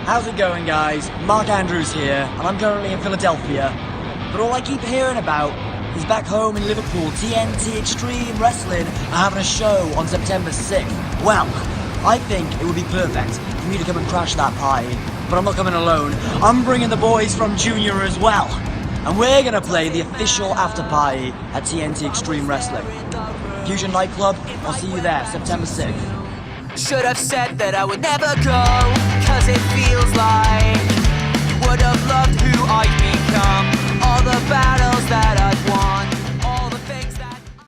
How's it going, guys? Mark Andrews here, and I'm currently in Philadelphia. But all I keep hearing about is back home in Liverpool, TNT Extreme Wrestling are having a show on September 6th. Well, I think it would be perfect for me to come and crash that party, but I'm not coming alone. I'm bringing the boys from Junior as well, and we're gonna play the official after party at TNT Extreme Wrestling. Fusion Nightclub, I'll see you there, September 6th. Should have said that I would never go, cause it feels like you would have loved who I'd become, all the battles that I've won.